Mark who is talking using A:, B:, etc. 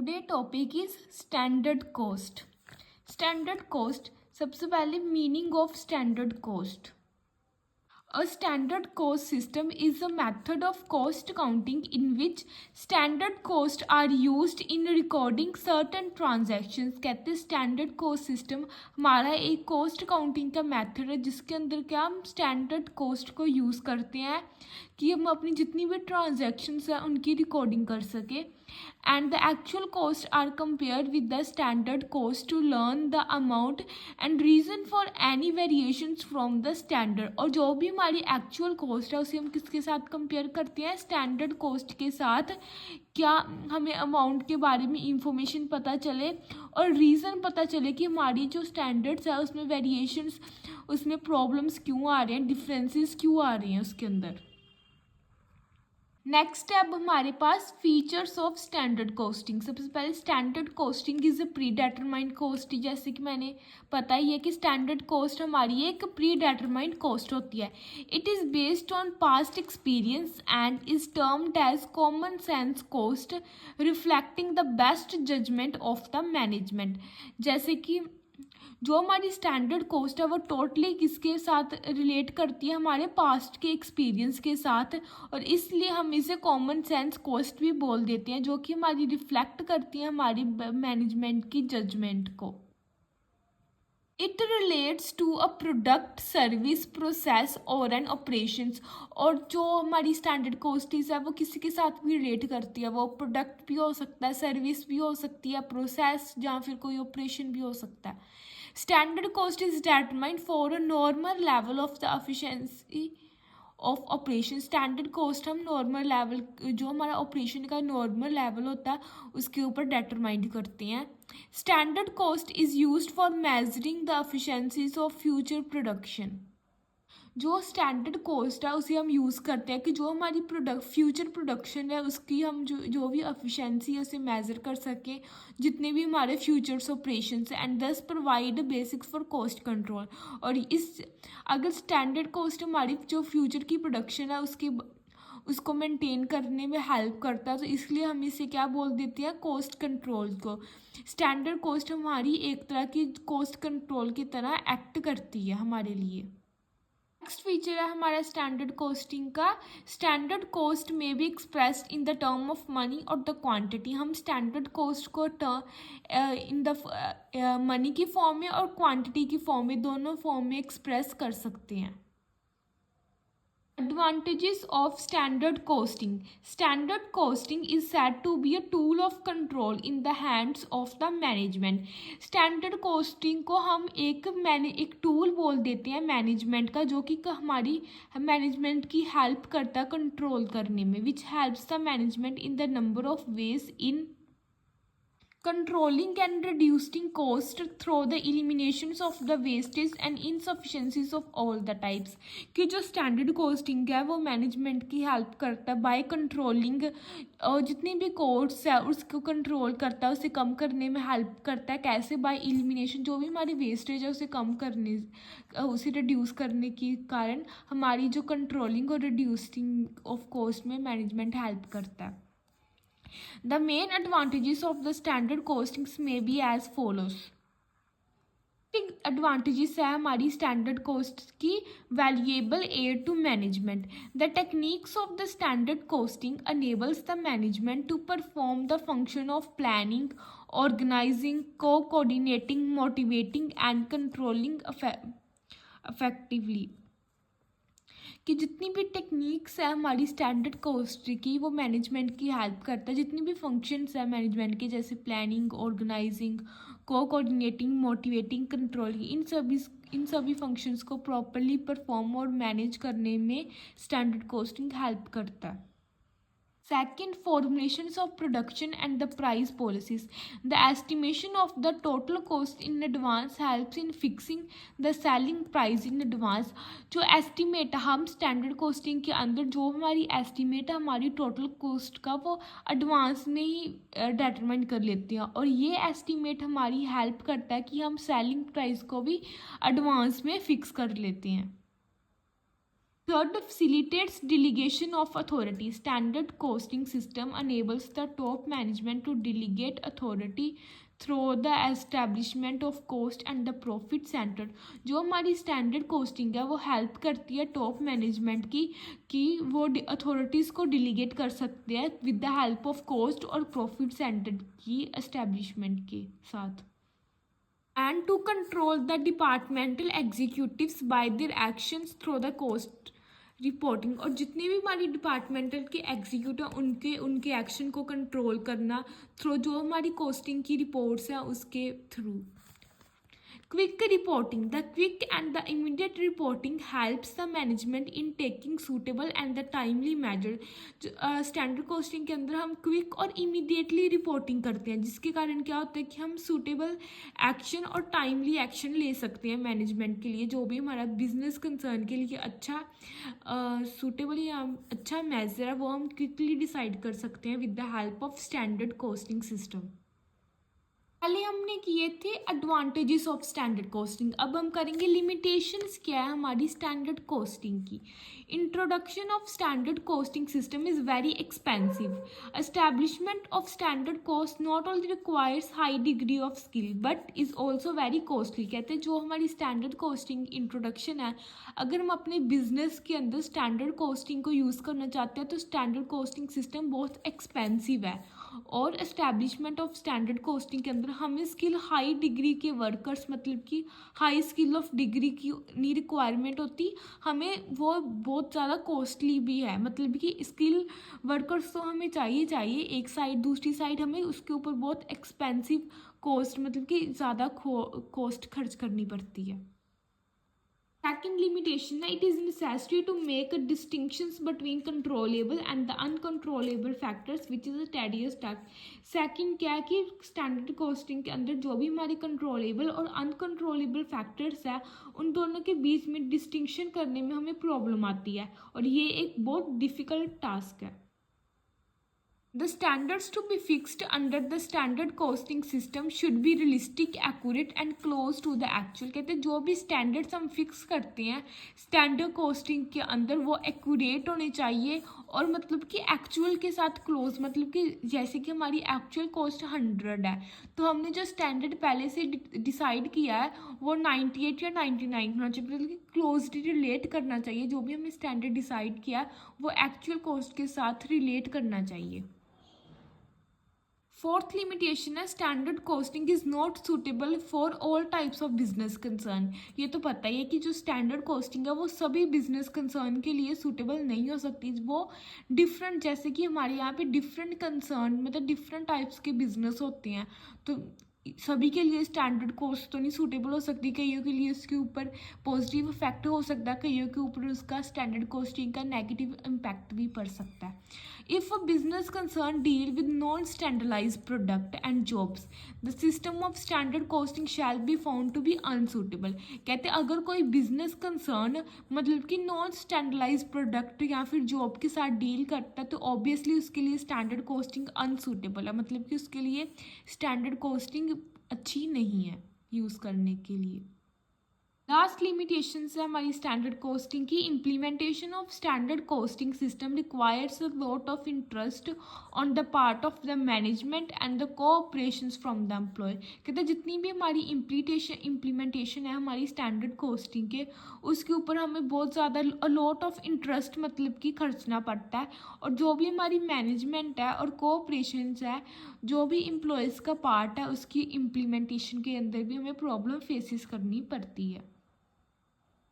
A: Today topic is standard cost. Standard cost, सबसे पहले meaning of standard cost. A standard cost system is a method of cost accounting in which standard costs are used in recording certain transactions। कहते हैं standard cost system हमारा एक cost accounting का method है जिसके अंदर क्या हम स्टैंडर्ड कॉस्ट को यूज़ करते हैं कि हम अपनी जितनी भी ट्रांजैक्शंस हैं उनकी रिकॉर्डिंग कर सके। And the actual cost are compared with the standard cost to learn the amount and reason for any variations from the standard. और जो भी हमारी एक्चुअल कॉस्ट है उसे हम किसके साथ कंपेयर करते हैं? स्टैंडर्ड कॉस्ट के साथ। क्या हमें अमाउंट के बारे में इंफॉर्मेशन पता चले और रीज़न पता चले कि हमारी जो स्टैंडर्ड्स है उसमें वेरिएशंस, उसमें प्रॉब्लम्स क्यों आ रहे हैं, डिफरेंसेस क्यों आ रहे हैं उसके अंदर। नेक्स्ट है अब हमारे पास फीचर्स ऑफ स्टैंडर्ड कॉस्टिंग। सबसे पहले standard costing is a pre determined cost. जैसे कि मैंने पता ही है कि स्टैंडर्ड कॉस्ट हमारी एक प्री डिटरमाइंड कॉस्ट होती है। It is based on past experience and is termed as common sense cost reflecting the best judgement of the management. जैसे कि जो हमारी स्टैंडर्ड कॉस्ट है वो टोटली किसके साथ रिलेट करती है? हमारे पास्ट के एक्सपीरियंस के साथ, और इसलिए हम इसे कॉमन सेंस कॉस्ट भी बोल देते हैं, जो कि हमारी रिफ्लेक्ट करती है हमारी मैनेजमेंट की जजमेंट को। It relates to a product, service, process और एन ऑपरेशंस। और जो हमारी स्टैंडर्ड कॉस्टिस है वो किसी के साथ भी रिलेट करती है। वो प्रोडक्ट भी हो सकता है, सर्विस भी हो सकती है, प्रोसेस या फिर कोई ऑपरेशन भी हो सकता है। Standard cost is determined for a normal level of the efficiency of operation. Standard cost हम नॉर्मल लेवल, जो हमारा ऑपरेशन का नॉर्मल लेवल होता है उसके ऊपर डिटरमाइंड करते हैं। Standard cost is used for measuring the efficiencies of future production. जो स्टैंडर्ड कॉस्ट है उसे हम यूज़ करते हैं कि जो हमारी फ्यूचर प्रोडक्शन है उसकी हम जो भी एफिशिएंसी है उसे मेज़र कर सकें, जितने भी हमारे फ्यूचर्स ऑपरेशंस हैं, एंड दस provide basics for cost control. और इस अगर स्टैंडर्ड कॉस्ट हमारी जो फ्यूचर की प्रोडक्शन है उसको मेंटेन करने में हेल्प करता है, तो इसलिए हम इसे क्या बोल देते हैं? कॉस्ट कंट्रोल को। स्टैंडर्ड कॉस्ट हमारी एक तरह की कॉस्ट कंट्रोल की तरह एक्ट करती है हमारे लिए। नेक्स्ट फीचर है हमारा स्टैंडर्ड कॉस्टिंग का। स्टैंडर्ड कॉस्ट में be expressed in the term of money और द क्वांटिटी। हम स्टैंडर्ड कॉस्ट को इन द मनी की फॉर्म में और क्वांटिटी की फॉर्म में, दोनों फॉर्म में एक्सप्रेस कर सकते हैं। Advantages of standard costing. Standard costing is said to be a tool of control in the hands of the management. Standard costing को हम एक टूल बोल देते हैं मैनेजमेंट का, जो कि हमारी मैनेजमेंट की हेल्प करता है कंट्रोल करने में, which helps the management in the number of ways in controlling and reducing cost through the eliminations of the wastage and insufficiencies of all the types। कि जो स्टैंडर्ड कॉस्टिंग है वो management की help करता है by controlling, जितनी भी cost है उसको कंट्रोल करता है, उसे कम करने में हेल्प करता है। कैसे? बाय एलिमिनेशन, जो भी हमारी वेस्टेज है उसे कम करने, उसे रिड्यूस करने के कारण हमारी जो कंट्रोलिंग और रिड्यूसिंग ऑफ कॉस्ट में मैनेजमेंट हेल्प करता है। The main advantages of the standard costings may be as follows। Advantages है हमारी स्टैंडर्ड कॉस्ट की। Valuable aid to management. The techniques of the standard costing enables the management to perform the function of planning, organising, coordinating, motivating and controlling effectively. कि जितनी भी techniques है हमारी standard cost की वो मैनेजमेंट की help करता है। जितनी भी फंक्शंस है मैनेजमेंट के, जैसे planning, organising, coordinating, motivating, controlling, इन सभी फंक्शंस को प्रॉपरली परफॉर्म और मैनेज करने में स्टैंडर्ड कॉस्टिंग हेल्प करता है। Second, formulations of production and the price policies. The estimation of the total cost in advance helps in fixing the selling price in advance। जो estimate हम standard costing के अंदर जो हमारी estimate है हमारी total cost का, वो advance में ही determine कर लेते हैं, और ये estimate हमारी help करता है कि हम selling price को भी advance में fix कर लेते हैं। Third, facilitates delegation of authority. Standard costing system enables the top management to delegate authority through the establishment of cost and the profit center. जो हमारी स्टैंडर्ड कोस्टिंग है वो हेल्प करती है टॉप मैनेजमेंट की कि वो अथॉरिटीज़ को डिलीगेट कर सकते हैं with the help of cost और प्रॉफिट सेंटर की एस्टेब्लिशमेंट के साथ. And to control the departmental executives by their actions through the cost reporting. और जितने भी हमारी डिपार्टमेंटल के एग्जीक्यूटिव उनके एक्शन को कंट्रोल करना थ्रू जो हमारी कोस्टिंग की रिपोर्ट्स हैं उसके through. Quick reporting. The quick and the immediate reporting helps the management in taking suitable and the timely measure. Standard costing के अंदर हम क्विक और इमीडिएटली रिपोर्टिंग करते हैं जिसके कारण क्या होता है कि हम सूटेबल एक्शन और टाइमली एक्शन ले सकते हैं मैनेजमेंट के लिए. जो भी हमारा बिजनेस कंसर्न के लिए अच्छा सूटेबल या अच्छा मेजर है वो हम क्विकली डिसाइड कर सकते हैं with the help of standard costing system. पहले हमने किए थे एडवांटेजेस ऑफ स्टैंडर्ड कोस्टिंग. अब हम करेंगे लिमिटेशंस क्या है हमारी स्टैंडर्ड कोस्टिंग की. Introduction of standard costing system is very expensive. Establishment of standard cost not only requires high degree of skill but is also very costly. कहते हैं जो हमारी स्टैंडर्ड कोस्टिंग इंट्रोडक्शन है अगर हम अपने बिजनेस के अंदर स्टैंडर्ड कोस्टिंग को यूज़ करना चाहते हैं तो स्टैंडर्ड कोस्टिंग सिस्टम बहुत एक्सपेंसिव है. और एस्टैब्लिशमेंट ऑफ स्टैंडर्ड कोस्टिंग के अंदर हमें स्किल हाई डिग्री के वर्कर्स मतलब कि हाई स्किल ऑफ डिग्री की नहीं रिक्वायरमेंट होती. हमें वो बहुत ज़्यादा कॉस्टली भी है मतलब कि स्किल वर्कर्स तो हमें चाहिए एक साइड. दूसरी साइड हमें उसके ऊपर बहुत एक्सपेंसिव कॉस्ट मतलब कि ज़्यादा कॉस्ट खर्च करनी पड़ती है. Second limitation, it is necessary to make distinctions between controllable and the uncontrollable factors which is a tedious task. Second क्या है कि स्टैंडर्ड कोस्टिंग के अंदर जो भी हमारी कंट्रोलेबल और अनकंट्रोलेबल फैक्टर्स है उन दोनों के बीच में डिस्टिंक्शन करने में हमें प्रॉब्लम आती है और ये एक बहुत डिफ़िकल्ट टास्क है. The standards to be fixed under the standard costing system should be realistic, accurate and close to the actual. कहते हैं जो भी स्टैंडर्ड्स हम फिक्स करते हैं स्टैंडर्ड कोस्टिंग के अंदर वो एक्यूरेट होने चाहिए और मतलब कि एक्चुअल के साथ क्लोज. मतलब कि जैसे कि हमारी एक्चुअल कॉस्ट 100 है तो हमने जो स्टैंडर्ड पहले से डिसाइड किया है वो 98 या 99 होना चाहिए. मतलब कि क्लोजली रिलेट करना चाहिए. जो भी हमने स्टैंडर्ड डिसाइड किया वो एक्चुअल कॉस्ट के साथ रिलेट करना चाहिए. फोर्थ लिमिटेशन है standard costing is not suitable for all types of business concern. ये तो पता ही है कि जो स्टैंडर्ड कोस्टिंग है वो सभी बिजनेस कंसर्न के लिए सूटेबल नहीं हो सकती. वो डिफरेंट जैसे कि हमारे यहाँ पे डिफरेंट कंसर्न मतलब डिफरेंट टाइप्स के बिजनेस होते हैं तो सभी के लिए स्टैंडर्ड कोस्ट तो नहीं सूटेबल हो सकती. कईयों के लिए उसके ऊपर पॉजिटिव इफेक्ट हो सकता है कईयों के ऊपर उसका स्टैंडर्ड कोस्टिंग का नेगेटिव इम्पैक्ट भी पड़ सकता है. If a business concern deal with non standardise product and jobs the system of standard costing shall be found to be unsuitable. कहते हैं अगर कोई बिजनेस कंसर्न मतलब कि नॉन स्टैंडर्डाइज प्रोडक्ट या फिर जॉब के साथ डील करता है तो ऑब्वियसली उसके लिए स्टैंडर्ड कोस्टिंग अनसूटेबल है. मतलब कि उसके लिए स्टैंडर्ड कोस्टिंग अच्छी नहीं है यूज़ करने के लिए. लास्ट लिमिटेशन है हमारी स्टैंडर्ड कोस्टिंग की. Implementation of standard costing system requires a lot of interest on the part of the management and the cooperation from the employ. कहते हैं जितनी भी हमारी इम्प्लीमेंटेशन है हमारी स्टैंडर्ड कोस्टिंग के उसके ऊपर हमें बहुत ज़्यादा लॉट ऑफ इंटरेस्ट मतलब कि खर्चना पड़ता है. और जो भी हमारी मैनेजमेंट है और कोऑपरेशन है जो भी एम्प्लॉयज़ का पार्ट है उसकी इम्प्लीमेंटेशन के अंदर भी हमें प्रॉब्लम फेसेस करनी पड़ती है.